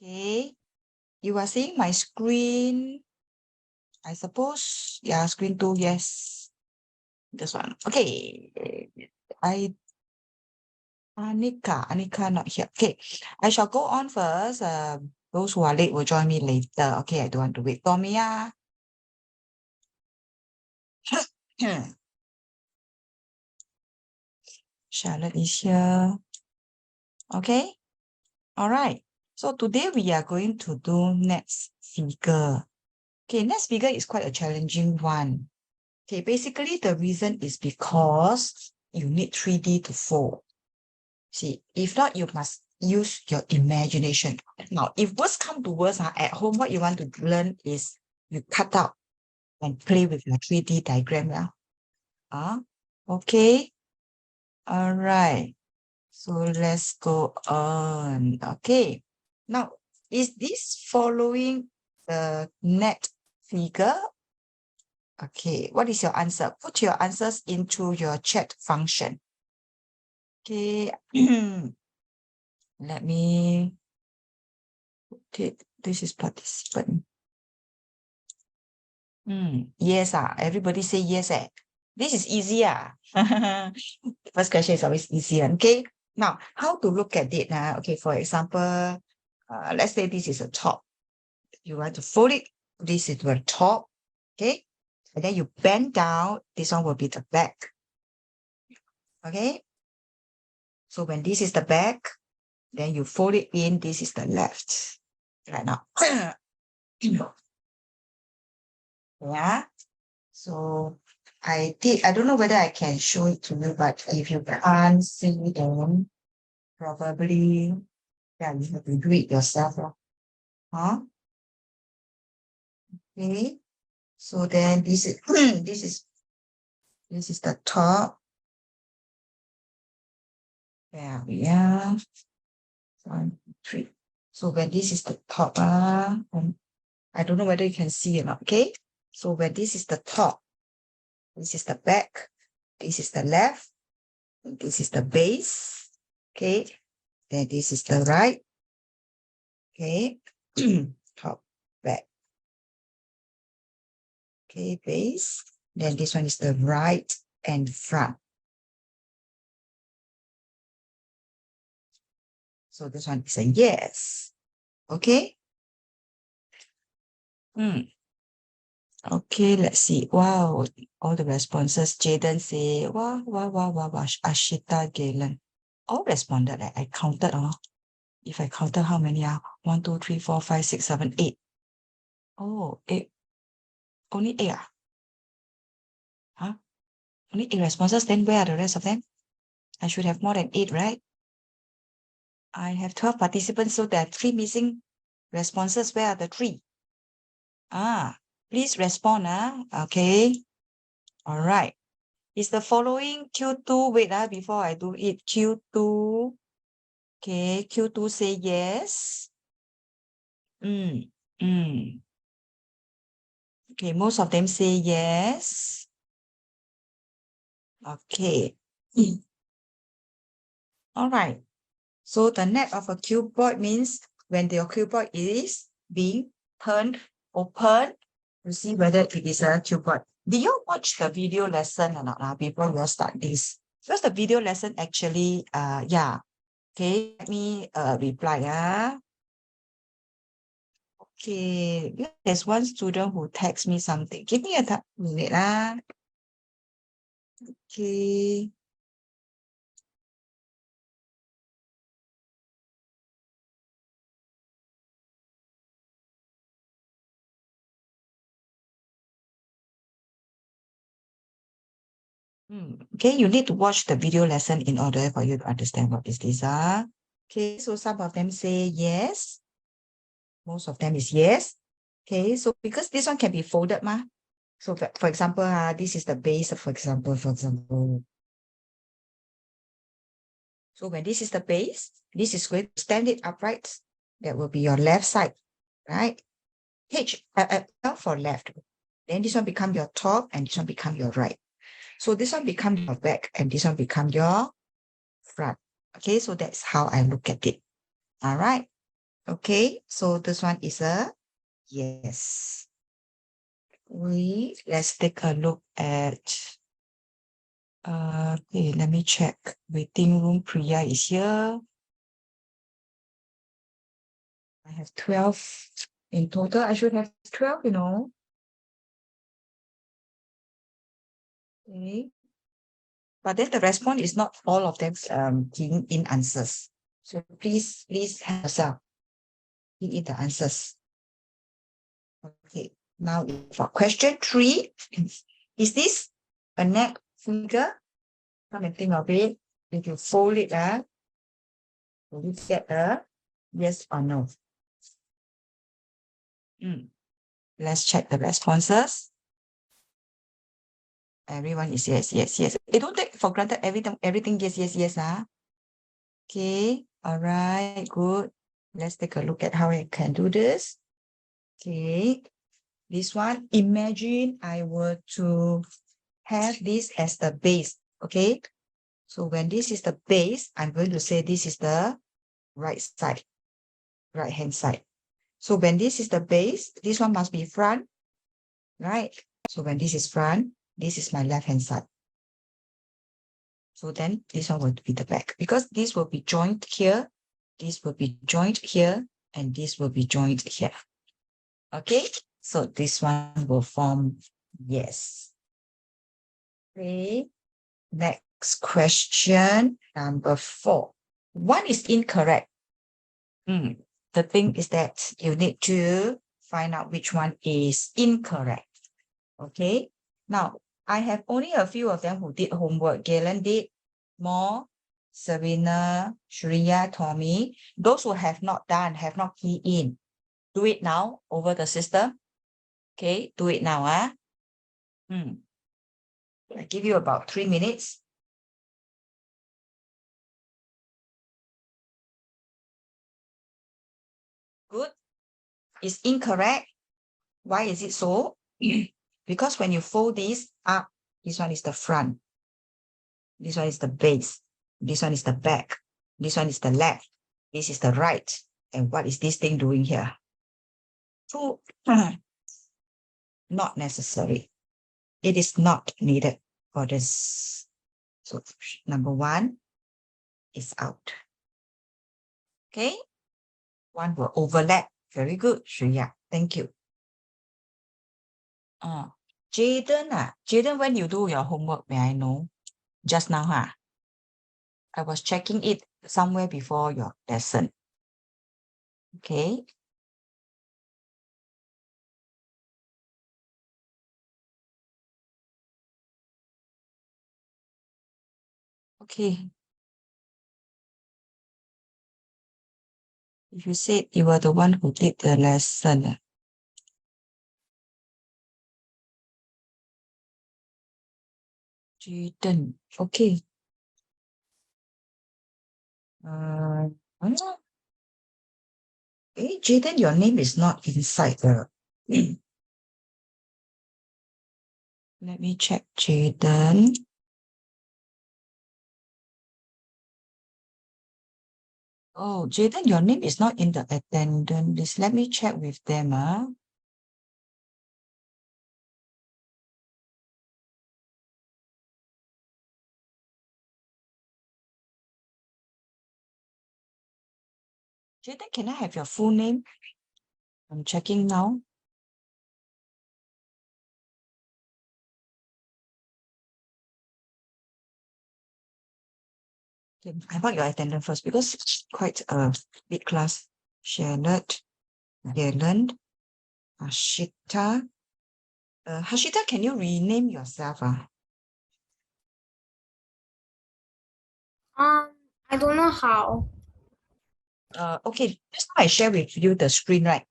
Okay, you are seeing my screen, I suppose. Yeah, screen 2, yes. This one. Okay, Anika not here. Okay, I shall go on first. Those who are late will join me later. Okay, I don't want to wait. Tomia. Charlotte is here. Okay, all right. So today we are going to do next figure. Okay, next figure is quite a challenging one. Okay, basically the reason is because you need 3D to fold. See, if not, you must use your imagination. Now, if worst come to worst, at home, what you want to learn is you cut out and play with your 3D diagram. Okay. All right. So let's go on. Okay. Now, is this following the net figure? Okay. What is your answer? Put your answers into your chat function. Okay. Let me. Okay. This is participant. Yes. Everybody say yes. This is easy. First question is always easier. Okay. Now, how to look at it? Okay. For example, let's say this is a top. You want to fold it. This is the top. Okay. And then you bend down. This one will be the back. Okay. So when this is the back, then you fold it in. This is the left. Right now. Yeah. So I don't know whether I can show it to you, but if you can't see them, probably, yeah, you have to do it yourself. Okay. So then this is this is the top. There we are. 1, 3. So when this is the top, I don't know whether you can see it or not. Okay. So when this is the top, this is the back, this is the left, this is the base. Okay. Then this is the right. Okay. Top, back. Okay, base. Then this one is the right and front. So this one is a yes. Okay. Okay, let's see. Wow, all the responses. Jaden say, wow, Ashita, Galen. All responded. I counted. If I counted how many 1, 2, 3, 4, 5, 6, 7, 8. Oh, 8. Only 8. Only 8 responses. Then where are the rest of them? I should have more than 8, right? I have 12 participants, so there are 3 missing responses. Where are the 3? Please respond. Okay. All right. Is the following Q2? Wait, before I do it. Q2. Okay, Q2 say yes. Okay, most of them say yes. Okay. All right. So the neck of a cuboid means when the cuboid is being turned open, you see whether it is a cuboid. Did you watch the video lesson or not before you start this? Because the video lesson actually, yeah. Okay, let me reply. Okay, there's one student who texts me something. Give me a minute. Okay. Okay, you need to watch the video lesson in order for you to understand what is this. Okay, so some of them say yes. Most of them is yes. Okay, so because this one can be folded, So for example, this is the base, for example. So when this is the base, this is going to stand it upright. That will be your left side, right? L for left. Then this one become your top and this one become your right. So this one become your back and this one become your front. Okay, so that's how I look at it. All right. Okay, so this one is a yes. Let's take a look at okay, let me check. Waiting room, Priya is here. I have 12 in total. I should have 12, you know. Okay. But then the response is not all of them keying in answers. So please help yourself key in the answers. Okay, now for question 3, is this a neck figure? Come and think of it. If you fold it, will you get a yes or no? Let's check the responses. Everyone is yes, yes, yes. Don't take for granted everything yes, yes, yes. Okay, all right, good. Let's take a look at how I can do this. Okay, this one, imagine I were to have this as the base, okay? So when this is the base, I'm going to say this is the right side, right-hand side. So when this is the base, this one must be front, right? So when this is front, this is my left-hand side. So then this one will be the back, because this will be joined here, this will be joined here, and this will be joined here. Okay, so this one will form yes. Okay, next question, number 4. One is incorrect. The thing is that you need to find out which one is incorrect. Okay, now I have only a few of them who did homework. Galen did, more, Serena, Shreya, Tommy. Those who have not done, have not keyed in, do it now over the system. Okay, do it now. I give you about 3 minutes. Good. It's incorrect. Why is it so? Because when you fold this up, this one is the front. This one is the base. This one is the back. This one is the left. This is the right. And what is this thing doing here? So, not necessary. It is not needed for this. So, number 1 is out. Okay? One will overlap. Very good, Shreya. Thank you. Jaden, Jaden, when you do your homework, may I know? Just now, I was checking it somewhere before your lesson. Okay. Okay. If you said you were the one who did the lesson. Jaden. Okay. Hey, Jaden, your name is not inside the. Let me check, Jaden. Oh, Jaden, your name is not in the attendance list. Let me check with them. Jaden, can I have your full name? I'm checking now. Okay, I want your attendance first because it's quite a big class. Charlotte, Galen, Hashita. Hashita, can you rename yourself? I don't know how. Okay, just now I share with you the screen, right?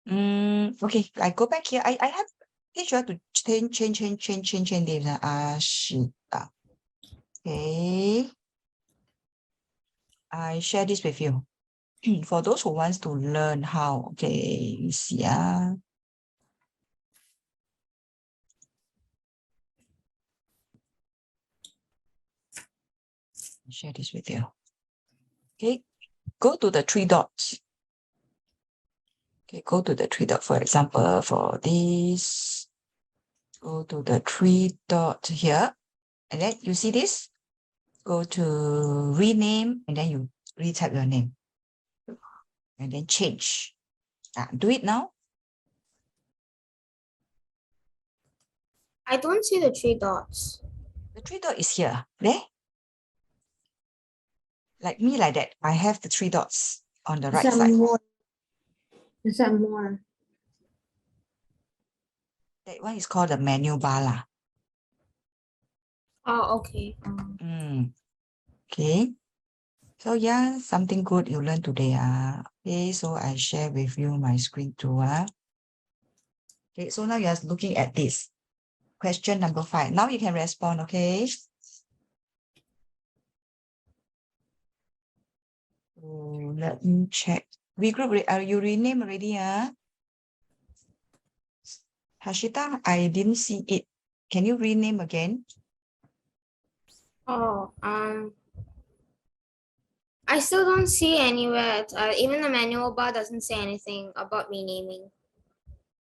Okay, I go back here. I have teach you how to change names. Ashita. Okay. I share this with you. For those who wants to learn how, okay, you see. Share this with you. Okay, go to the 3 dots. Okay, go to the three dot. For example, for this, go to the three dot here. And then you see this? Go to rename and then you retype your name. And then change. Do it now. I don't see the 3 dots. The three dot is here. There. Like me, like that. I have the three dots on the right side. More? Is that more? That one is called the menu bar lah. Oh, okay. Okay. So yeah, something good you learned today. Okay, so I share with you my screen too. Okay, so now you are looking at this. Question number 5. Now you can respond, okay? So let me check. Regroup, are you renamed already? Hashita, I didn't see it. Can you rename again? Oh, I still don't see anywhere. Even the manual bar doesn't say anything about renaming.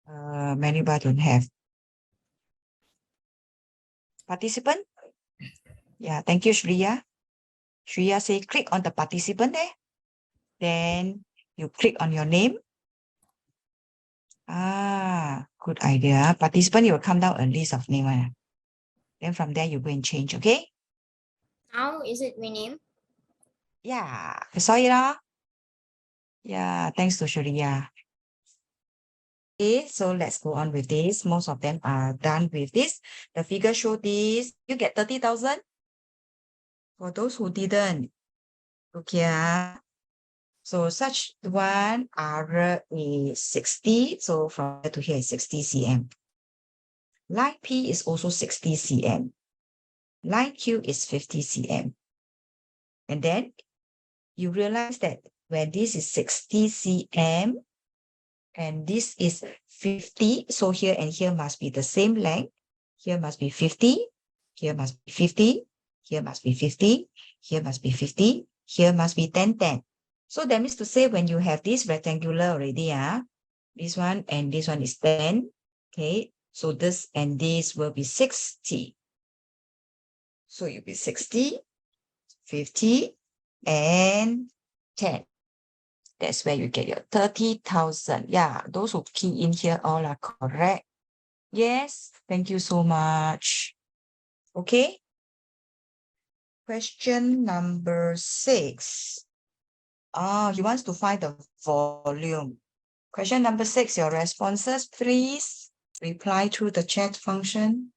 Menu bar don't have. Participant? Yeah, thank you, Shreya. Shreya say click on the participant there. Then you click on your name. Good idea. Participant, you will come down a list of names. Then from there, you go and change, okay? Now, is it renamed? Yeah, I saw it. Yeah, thanks to Shreya. Okay, so let's go on with this. Most of them are done with this. The figure show this. You get 30,000. For those who didn't, okay. So such one R is 60. So from here to here is 60 cm. Line P is also 60 cm. Line Q is 50 cm. And then you realize that when this is 60 cm and this is 50, so here and here must be the same length. Here must be 50, here must be 50, here must be 50, here must be 50, here must be 10, 10. So that means to say when you have this rectangular already, this one and this one is 10, okay? So this and this will be 60. So you'll be 60, 50, and 10. That's where you get your 30,000. Yeah, those who key in here all are correct. Yes, thank you so much. Okay. Question number 6. He wants to find the volume. Question number 6, your responses, please reply through the chat function.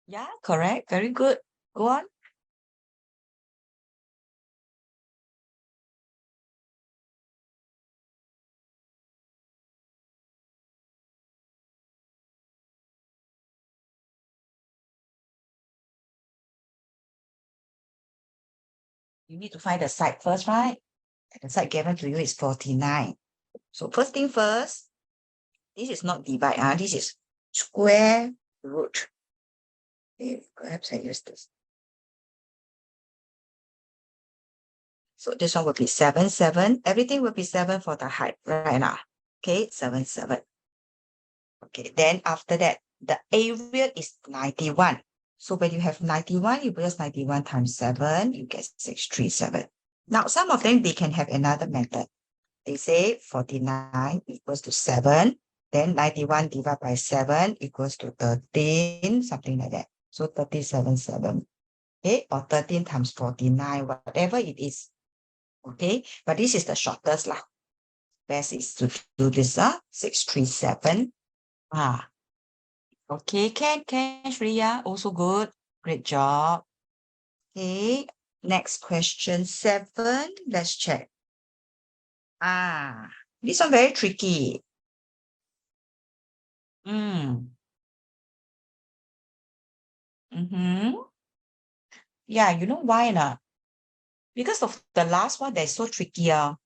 Yeah, correct. Very good. Go on. You need to find the side first, right? The side given to you is 49. So first thing first, this is not divide. This is square root. Okay, perhaps I use this. So this one will be 7, 7. Everything will be 7 for the height right now. Okay, 7, 7. Okay, then after that, the area is 91. So when you have 91, you plus 91 times 7, you get 637. Now, some of them, they can have another method. They say 49 equals to 7. Then 91 divided by 7 equals to 13, something like that. So 37, 7. Okay, or 13 times 49, whatever it is. Okay, but this is the shortest lah. Best is to do this 637. Okay, can Shreya, also good. Great job. Okay, next question 7. Let's check. This one very tricky. Yeah, you know why not? Because of the last one that's so tricky. A,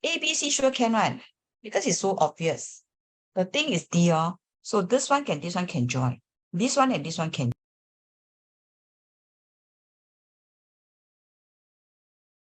B, C sure can one. Because it's so obvious. The thing is D. So this one can join. This one and this one can.